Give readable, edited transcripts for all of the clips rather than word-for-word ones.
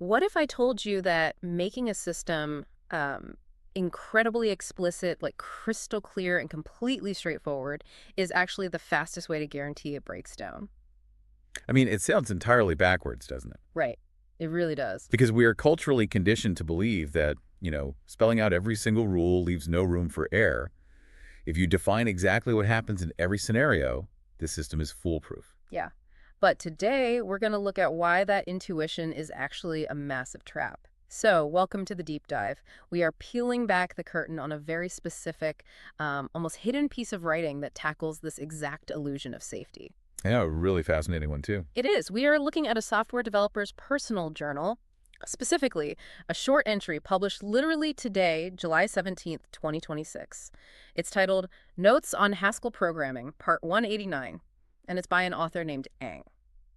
What if I told you that making a system incredibly explicit, like crystal clear and completely straightforward, is actually the fastest way to guarantee it breaks down? I mean, it sounds entirely backwards, doesn't it? Right. It really does. Because we are culturally conditioned to believe that, spelling out every single rule leaves no room for error. If you define exactly what happens in every scenario, the system is foolproof. Yeah. But today, we're going to look at why that intuition is actually a massive trap. So, welcome to the deep dive. We are peeling back the curtain on a very specific, almost hidden piece of writing that tackles this exact illusion of safety. Yeah, a really fascinating one, too. It is. We are looking at a software developer's personal journal, specifically a short entry published literally today, July 17th, 2026. It's titled Notes on Haskell-Programming, Part 189, and it's by an author named Ang.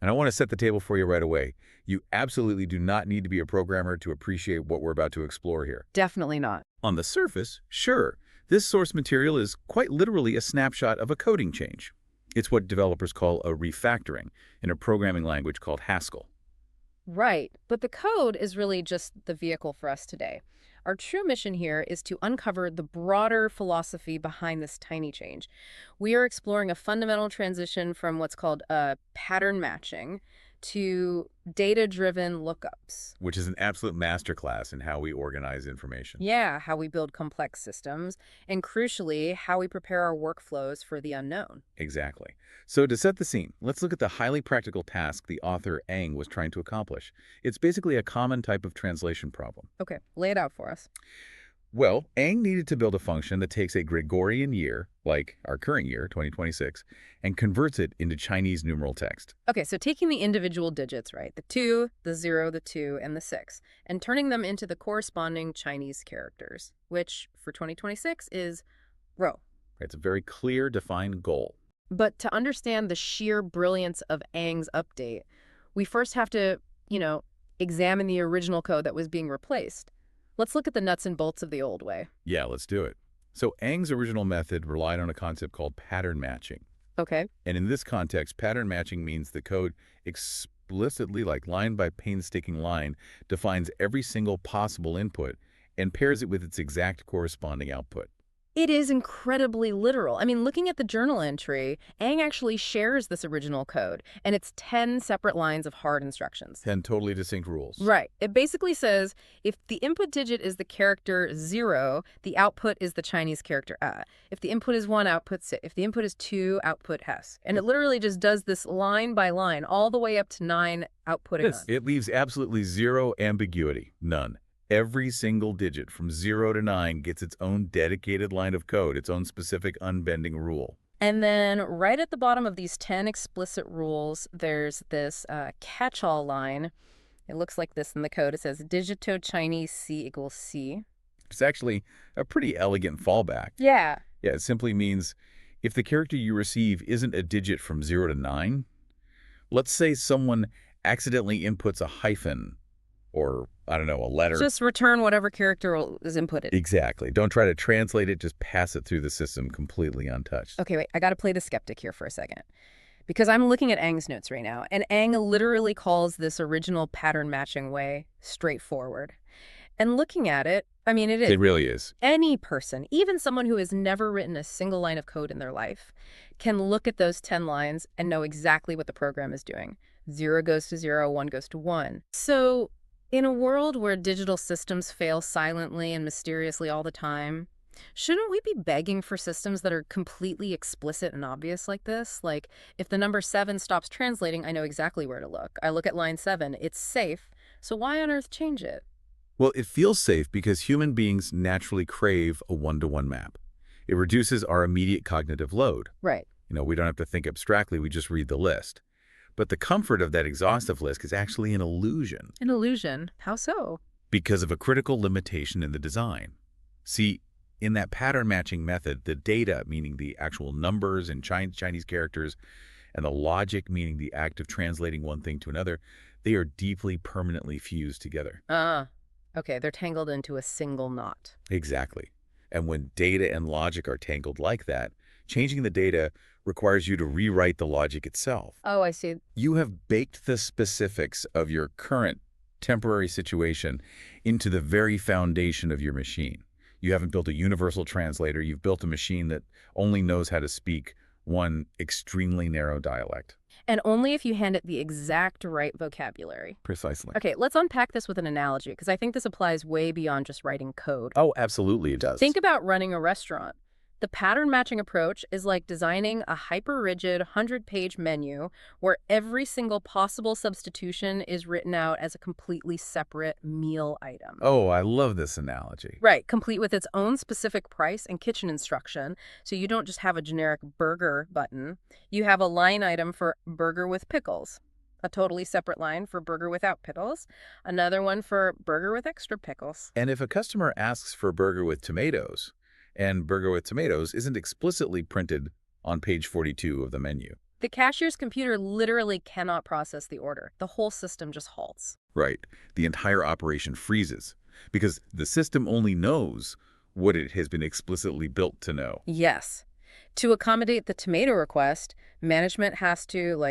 And I want to set the table for you right away. You absolutely do not need to be a programmer to appreciate what we're about to explore here. Definitely not. On the surface, sure, this source material is quite literally a snapshot of a coding change. It's what developers call a refactoring in a programming language called Haskell. Right, but the code is really just the vehicle for us today. Our true mission here is to uncover the broader philosophy behind this tiny change. We are exploring a fundamental transition from what's called pattern matching to data-driven lookups. Which is an absolute masterclass in how we organize information. Yeah, how we build complex systems, and crucially, how we prepare our workflows for the unknown. Exactly. So to set the scene, let's look at the highly practical task the author Ang was trying to accomplish. It's basically a common type of translation problem. Okay, lay it out for us. Well, Ang needed to build a function that takes a Gregorian year, like our current year, 2026, and converts it into Chinese numeral text. Okay, so taking the individual digits, right? The 2, the 0, the 2, and the 6, and turning them into the corresponding Chinese characters, which for 2026 is rho. It's a very clear, defined goal. But to understand the sheer brilliance of Ang's update, we first have to, examine the original code that was being replaced. Let's look at the nuts and bolts of the old way. Yeah, let's do it. So Ang's original method relied on a concept called pattern matching. Okay. And in this context, pattern matching means the code explicitly, like line by painstaking line, defines every single possible input and pairs it with its exact corresponding output. It is incredibly literal. I mean, looking at the journal entry, Ang actually shares this original code, and it's 10 separate lines of hard instructions. 10 totally distinct rules. Right. It basically says if the input digit is the character 0, the output is the Chinese character a. If the input is 1, output si. If the input is 2, output has. And it literally just does this line by line all the way up to 9, outputting Yes, none. it leaves absolutely zero ambiguity, none. Every single digit from 0 to 9 gets its own dedicated line of code, its own specific unbending rule. And then right at the bottom of these 10 explicit rules, there's this catch-all line. It looks like this in the code. It says digito Chinese C equals C. It's actually a pretty elegant fallback. Yeah. Yeah, it simply means if the character you receive isn't a digit from 0 to 9, let's say someone accidentally inputs a hyphen or, I don't know, a letter. Just return whatever character is inputted. Exactly. Don't try to translate it, just pass it through the system completely untouched. Okay, wait, I gotta play the skeptic here for a second. Because I'm looking at Ang's notes right now, and Ang literally calls this original pattern matching way straightforward. And looking at it, I mean, it is. It really is. Any person, even someone who has never written a single line of code in their life, can look at those 10 lines and know exactly what the program is doing. 0 goes to 0, 1 goes to 1. So in a world where digital systems fail silently and mysteriously all the time, shouldn't we be begging for systems that are completely explicit and obvious like this? Like, if the number 7 stops translating, I know exactly where to look. I look at line 7, it's safe, so why on earth change it? Well, it feels safe because human beings naturally crave a one-to-one map. It reduces our immediate cognitive load. Right. We don't have to think abstractly, we just read the list. But the comfort of that exhaustive list is actually an illusion. An illusion? How so? Because of a critical limitation in the design. See, in that pattern matching method, the data, meaning the actual numbers and Chinese characters, and the logic, meaning the act of translating one thing to another, they are deeply permanently fused together. Okay, they're tangled into a single knot. Exactly. And when data and logic are tangled like that, changing the data requires you to rewrite the logic itself. Oh, I see. You have baked the specifics of your current temporary situation into the very foundation of your machine. You haven't built a universal translator. You've built a machine that only knows how to speak one extremely narrow dialect. And only if you hand it the exact right vocabulary. Precisely. Okay, let's unpack this with an analogy, because I think this applies way beyond just writing code. Oh, absolutely it does. Think about running a restaurant. The pattern matching approach is like designing a hyper-rigid 100-page menu where every single possible substitution is written out as a completely separate meal item. Oh, I love this analogy. Right, complete with its own specific price and kitchen instruction. So you don't just have a generic burger button. You have a line item for burger with pickles, a totally separate line for burger without pickles, another one for burger with extra pickles. And if a customer asks for burger with tomatoes, and burger with tomatoes isn't explicitly printed on page 42 of the menu. The cashier's computer literally cannot process the order. The whole system just halts. Right. The entire operation freezes because the system only knows what it has been explicitly built to know. Yes. To accommodate the tomato request, management has to,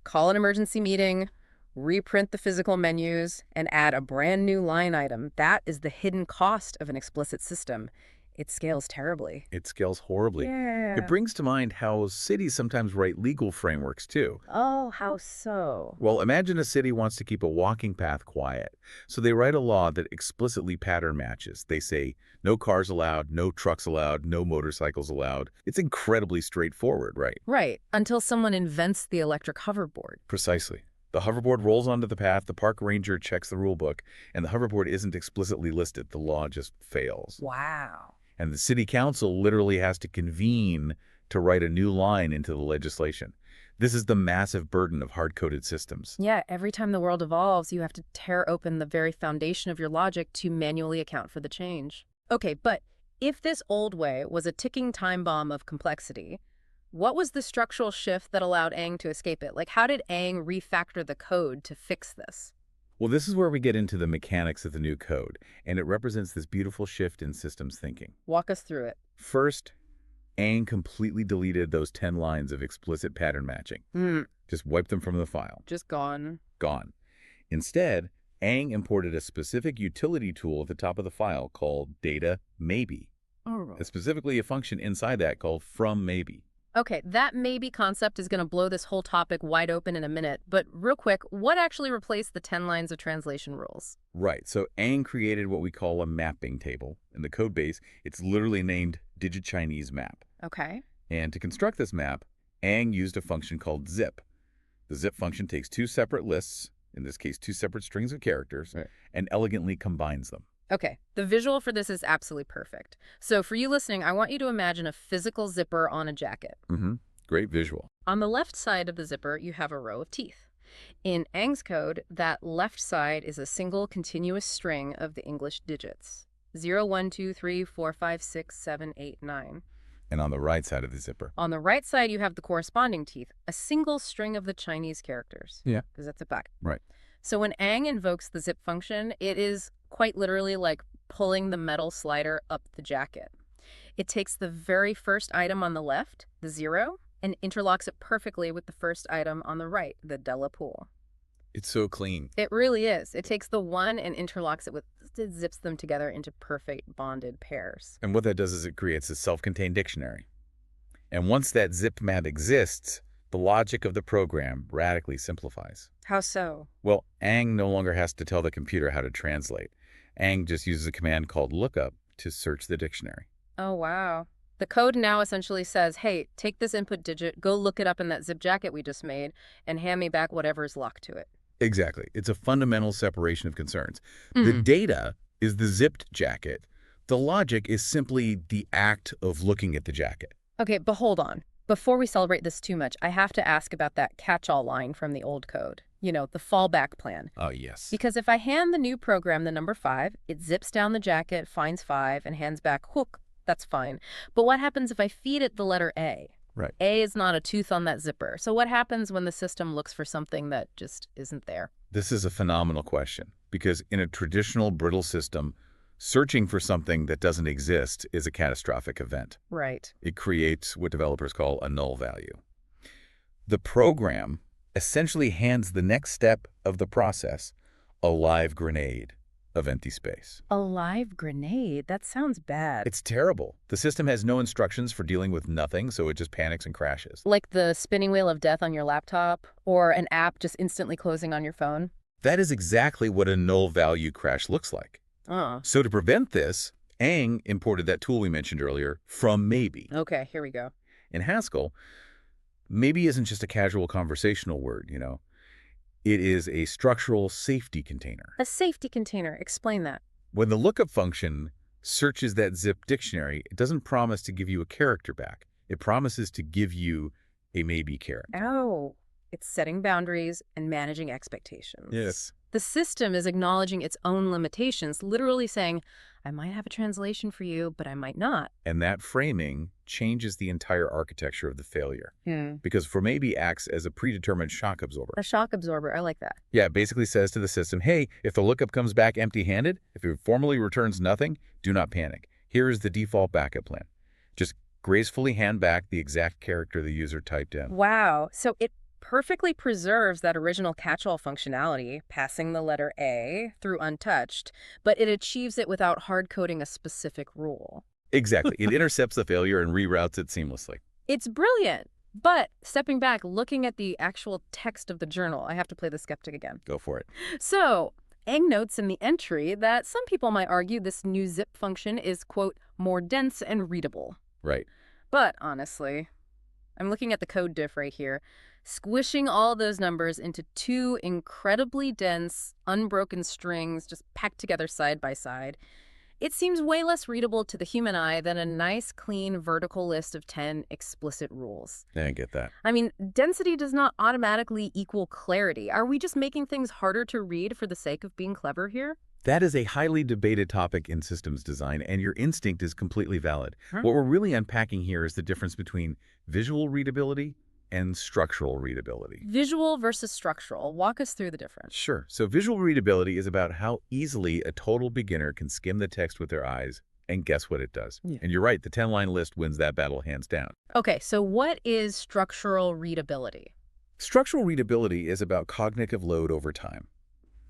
call an emergency meeting, reprint the physical menus, and add a brand new line item. That is the hidden cost of an explicit system. It scales terribly. It scales horribly. Yeah. It brings to mind how cities sometimes write legal frameworks, too. Oh, how so? Well, imagine a city wants to keep a walking path quiet, so they write a law that explicitly pattern matches. They say, no cars allowed, no trucks allowed, no motorcycles allowed. It's incredibly straightforward, right? Right, until someone invents the electric hoverboard. Precisely. The hoverboard rolls onto the path, the park ranger checks the rule book, and the hoverboard isn't explicitly listed. The law just fails. Wow. And the city council literally has to convene to write a new line into the legislation. This is the massive burden of hard-coded systems. Yeah, every time the world evolves, you have to tear open the very foundation of your logic to manually account for the change. Okay, but if this old way was a ticking time bomb of complexity, what was the structural shift that allowed Aang to escape it? How did Aang refactor the code to fix this? Well, this is where we get into the mechanics of the new code, and it represents this beautiful shift in systems thinking. Walk us through it. First, Aang completely deleted those 10 lines of explicit pattern matching. Just wiped them from the file. Just gone. Gone. Instead, Aang imported a specific utility tool at the top of the file called data maybe. Oh. Specifically a function inside that called from maybe. Okay, that maybe concept is going to blow this whole topic wide open in a minute, but real quick, what actually replaced the 10 lines of translation rules? Right, so Aang created what we call a mapping table. In the code base, it's literally named Digit Chinese map. Okay. And to construct this map, Aang used a function called zip. The zip function takes two separate lists, in this case two separate strings of characters, right, and elegantly combines them. Okay, the visual for this is absolutely perfect. So for you listening, I want you to imagine a physical zipper on a jacket. Great visual. On the left side of the zipper, you have a row of teeth. In Aang's code, that left side is a single continuous string of the English digits. 0, 1, 2, 3, 4, 5, 6, 7, 8, 9. And on the right side of the zipper? On the right side, you have the corresponding teeth, a single string of the Chinese characters. Yeah. Because that's it back. Right. So when Aang invokes the zip function, it is quite literally like pulling the metal slider up the jacket. It takes the very first item on the left, the 0, and interlocks it perfectly with the first item on the right, the Della pool. It's so clean. It really is. It takes the 1 and interlocks it with, it zips them together into perfect bonded pairs. And what that does is it creates a self-contained dictionary. And once that zip map exists, the logic of the program radically simplifies. How so? Well, Aang no longer has to tell the computer how to translate. Aang just uses a command called lookup to search the dictionary. Oh, wow. The code now essentially says, hey, take this input digit, go look it up in that zip jacket we just made, and hand me back whatever is locked to it. Exactly. It's a fundamental separation of concerns. The data is the zipped jacket. The logic is simply the act of looking at the jacket. Okay, but hold on. Before we celebrate this too much, I have to ask about that catch-all line from the old code. You know, the fallback plan. Oh, yes. Because if I hand the new program the number 5, it zips down the jacket, finds 5, and hands back hook. That's fine. But what happens if I feed it the letter A? Right. A is not a tooth on that zipper. So what happens when the system looks for something that just isn't there? This is a phenomenal question because in a traditional brittle system, searching for something that doesn't exist is a catastrophic event. Right. It creates what developers call a null value. The program essentially hands the next step of the process a live grenade of empty space. A live grenade? That sounds bad. It's terrible. The system has no instructions for dealing with nothing, so it just panics and crashes. Like the spinning wheel of death on your laptop, or an app just instantly closing on your phone? That is exactly what a null value crash looks like. Oh. So to prevent this, Aang imported that tool we mentioned earlier from maybe. Okay, here we go. In Haskell, maybe isn't just a casual conversational word, It is a structural safety container. A safety container. Explain that. When the lookup function searches that zip dictionary, it doesn't promise to give you a character back. It promises to give you a maybe character. Oh, it's setting boundaries and managing expectations. Yes. The system is acknowledging its own limitations, literally saying, I might have a translation for you, but I might not. And that framing changes the entire architecture of the failure. Because for maybe acts as a predetermined shock absorber. A shock absorber. I like that. Yeah, it basically says to the system, hey, if the lookup comes back empty-handed, if it formally returns nothing, do not panic. Here is the default backup plan. Just gracefully hand back the exact character the user typed in. Wow. So it perfectly preserves that original catch-all functionality, passing the letter A through untouched, but it achieves it without hard-coding a specific rule. Exactly. It intercepts the failure and reroutes it seamlessly. It's brilliant. But stepping back, looking at the actual text of the journal, I have to play the skeptic again. Go for it. So, Aang notes in the entry that some people might argue this new zip function is, quote, more dense and readable. Right. But honestly, I'm looking at the code diff right here. Squishing all those numbers into two incredibly dense, unbroken strings just packed together side by side, it seems way less readable to the human eye than a nice, clean, vertical list of 10 explicit rules. Yeah, I get that. I mean, density does not automatically equal clarity. Are we just making things harder to read for the sake of being clever here? That is a highly debated topic in systems design, and your instinct is completely valid. What we're really unpacking here is the difference between visual readability and structural readability. Visual versus structural. Walk us through the difference. Sure. So visual readability is about how easily a total beginner can skim the text with their eyes and guess what it does. Yeah. And you're right, the 10-line list wins that battle hands down. Okay, so what is structural readability? Structural readability is about cognitive load over time.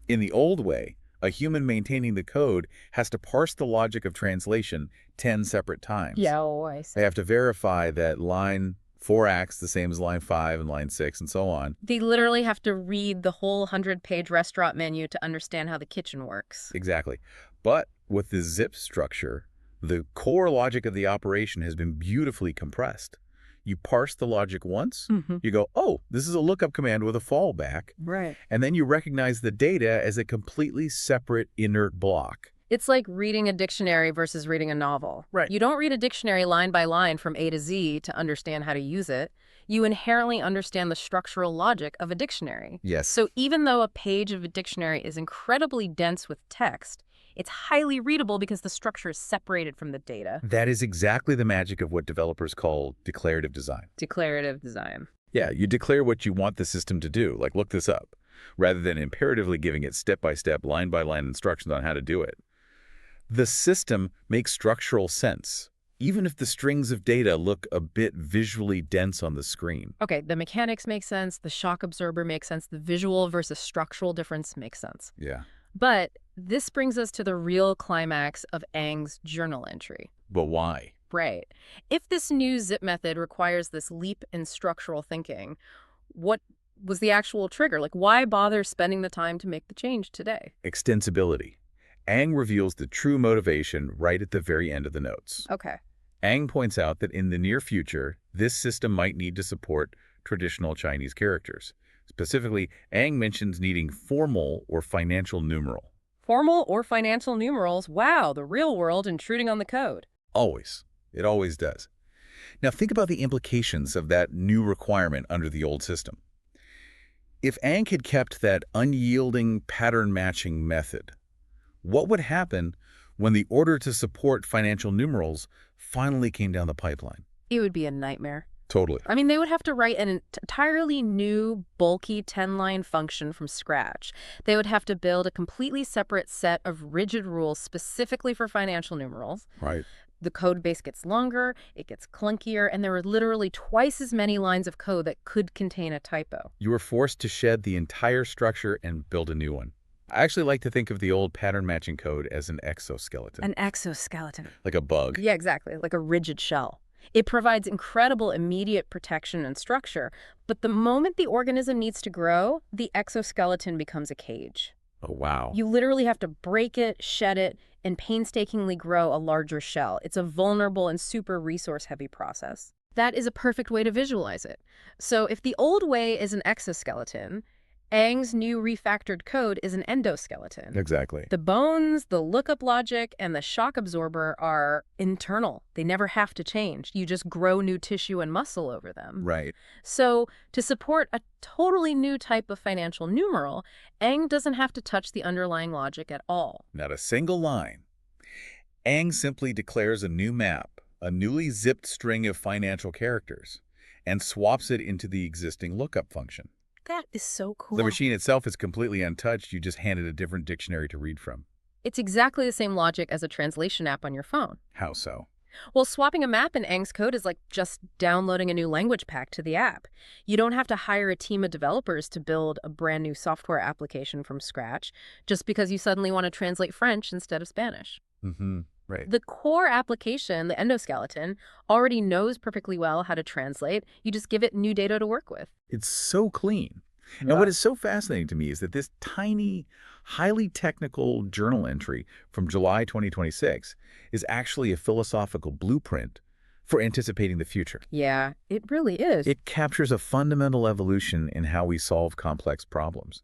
In the old way, a human maintaining the code has to parse the logic of translation 10 separate times. Yeah, oh, I see. They have to verify that line 4 acts the same as line 5 and line 6 and so on. They literally have to read the whole 100-page restaurant menu to understand how the kitchen works. Exactly. But with the zip structure, the core logic of the operation has been beautifully compressed. You parse the logic once, you go, oh, this is a lookup command with a fallback, Right. and then you recognize the data as a completely separate inert block. It's like reading a dictionary versus reading a novel. Right. You don't read a dictionary line by line from A to Z to understand how to use it. You inherently understand the structural logic of a dictionary. Yes. So even though a page of a dictionary is incredibly dense with text, it's highly readable because the structure is separated from the data. That is exactly the magic of what developers call declarative design. Declarative design. Yeah, you declare what you want the system to do, like look this up, rather than imperatively giving it step-by-step, line-by-line instructions on how to do it. The system makes structural sense, even if the strings of data look a bit visually dense on the screen. Okay, the mechanics make sense, the shock absorber makes sense, the visual versus structural difference makes sense. Yeah. But this brings us to the real climax of Aang's journal entry. But why? Right. If this new zip method requires this leap in structural thinking, what was the actual trigger? Like, why bother spending the time to make the change today? Extensibility. Aang reveals the true motivation right at the very end of the notes. Okay. Aang points out that in the near future, this system might need to support traditional Chinese characters. Specifically, Aang mentions needing formal or financial numeral. Formal or financial numerals. Wow, the real world intruding on the code. Always. It always does. Now think about the implications of that new requirement under the old system. If Aang had kept that unyielding pattern matching method, what would happen when the order to support financial numerals finally came down the pipeline? It would be a nightmare. Totally. I mean, they would have to write an entirely new, bulky 10-line function from scratch. They would have to build a completely separate set of rigid rules specifically for financial numerals. Right. The code base gets longer, it gets clunkier, and there are literally twice as many lines of code that could contain a typo. You were forced to shed the entire structure and build a new one. I actually like to think of the old pattern matching code as an exoskeleton, An exoskeleton. like a bug. Yeah, exactly, like a rigid shell. It provides incredible immediate protection and structure, but the moment the organism needs to grow, the exoskeleton becomes a cage. Oh, wow. You literally have to break it, shed it, and painstakingly grow a larger shell. It's a vulnerable and super resource-heavy process. That is a perfect way to visualize it. So if the old way is an exoskeleton, Aang's new refactored code is an endoskeleton. Exactly. The bones, the lookup logic, and the shock absorber are internal. They never have to change. You just grow new tissue and muscle over them. Right. So to support a totally new type of financial numeral, Aang doesn't have to touch the underlying logic at all. Not a single line. Aang simply declares a new map, a newly zipped string of financial characters, and swaps it into the existing lookup function. That is so cool. The machine itself is completely untouched. You just hand it a different dictionary to read from. It's exactly the same logic as a translation app on your phone. How so? Well, swapping a map in Aang's code is like just downloading a new language pack to the app. You don't have to hire a team of developers to build a brand new software application from scratch just because you suddenly want to translate French instead of Spanish. Mm-hmm. Right. The core application, the endoskeleton, already knows perfectly well how to translate. You just give it new data to work with. It's so clean. And what is so fascinating to me is that this tiny, highly technical journal entry from July 2026 is actually a philosophical blueprint for anticipating the future. Yeah, it really is. It captures a fundamental evolution in how we solve complex problems.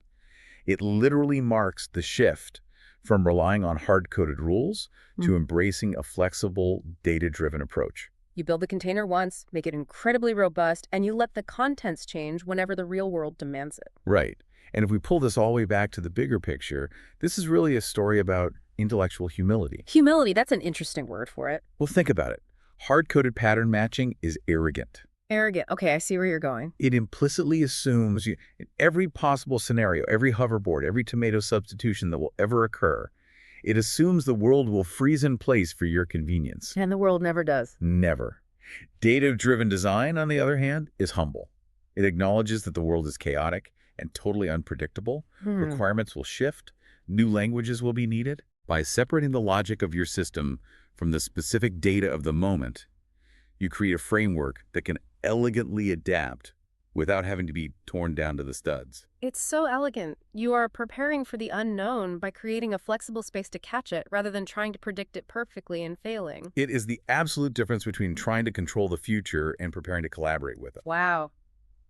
It literally marks the shift from relying on hard-coded rules to embracing a flexible, data-driven approach. You build the container once, make it incredibly robust, and you let the contents change whenever the real world demands it. Right. And if we pull this all the way back to the bigger picture, this is really a story about intellectual humility. Humility, that's an interesting word for it. Well, think about it. Hard-coded pattern matching is arrogant. Arrogant. Okay, I see where you're going. It implicitly assumes in every possible scenario, every hoverboard, every tomato substitution that will ever occur, it assumes the world will freeze in place for your convenience. And the world never does. Never. Data-driven design, on the other hand, is humble. It acknowledges that the world is chaotic and totally unpredictable. Requirements will shift. New languages will be needed. By separating the logic of your system from the specific data of the moment, you create a framework that can elegantly adapt without having to be torn down to the studs. It's so elegant. You are preparing for the unknown by creating a flexible space to catch it rather than trying to predict it perfectly and failing. It is the absolute difference between trying to control the future and preparing to collaborate with it. Wow.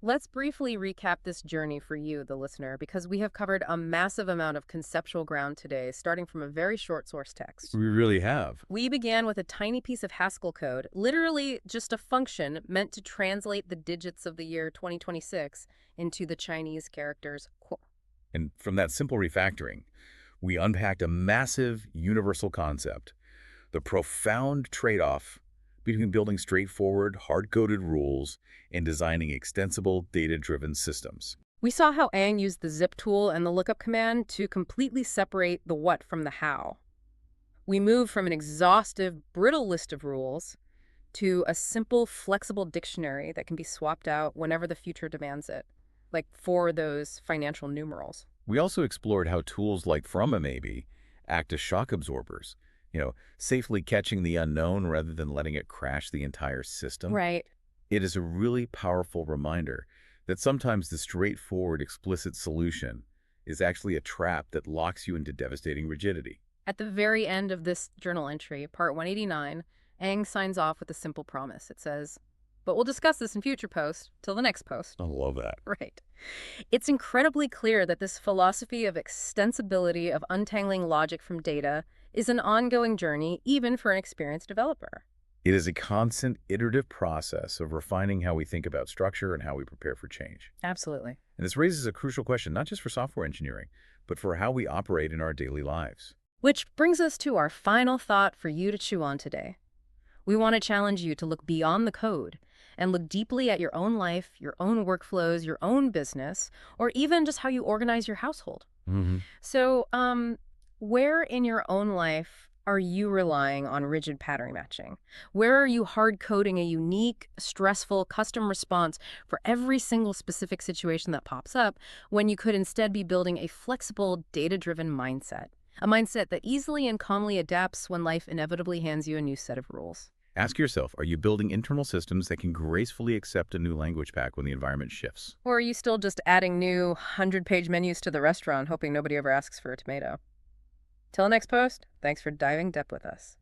Let's briefly recap this journey for you, the listener, because we have covered a massive amount of conceptual ground today, starting from a very short source text. We really have. We began with a tiny piece of Haskell code, literally just a function meant to translate the digits of the year 2026 into the Chinese characters Kuo. And from that simple refactoring, we unpacked a massive universal concept, the profound trade-off between building straightforward, hard-coded rules and designing extensible, data-driven systems. We saw how Aang used the zip tool and the lookup command to completely separate the what from the how. We moved from an exhaustive, brittle list of rules to a simple, flexible dictionary that can be swapped out whenever the future demands it, like for those financial numerals. We also explored how tools like From a Maybe act as shock absorbers, safely catching the unknown rather than letting it crash the entire system. Right. It is a really powerful reminder that sometimes the straightforward, explicit solution is actually a trap that locks you into devastating rigidity. At the very end of this journal entry, part 189, Aang signs off with a simple promise. It says, "But we'll discuss this in future posts, till the next post." I love that. Right. It's incredibly clear that this philosophy of extensibility, of untangling logic from data, is an ongoing journey, even for an experienced developer. It is a constant, iterative process of refining how we think about structure and how we prepare for change. Absolutely. And this raises a crucial question, not just for software engineering, but for how we operate in our daily lives. Which brings us to our final thought for you to chew on today. We want to challenge you to look beyond the code and look deeply at your own life, your own workflows, your own business, or even just how you organize your household. So, where in your own life are you relying on rigid pattern matching? Where are you hard coding a unique, stressful custom response for every single specific situation that pops up when you could instead be building a flexible, data-driven mindset? A mindset that easily and calmly adapts when life inevitably hands you a new set of rules. Ask yourself, are you building internal systems that can gracefully accept a new language pack when the environment shifts? Or are you still just adding new 100-page menus to the restaurant, hoping nobody ever asks for a tomato? Till next post, thanks for diving depth with us.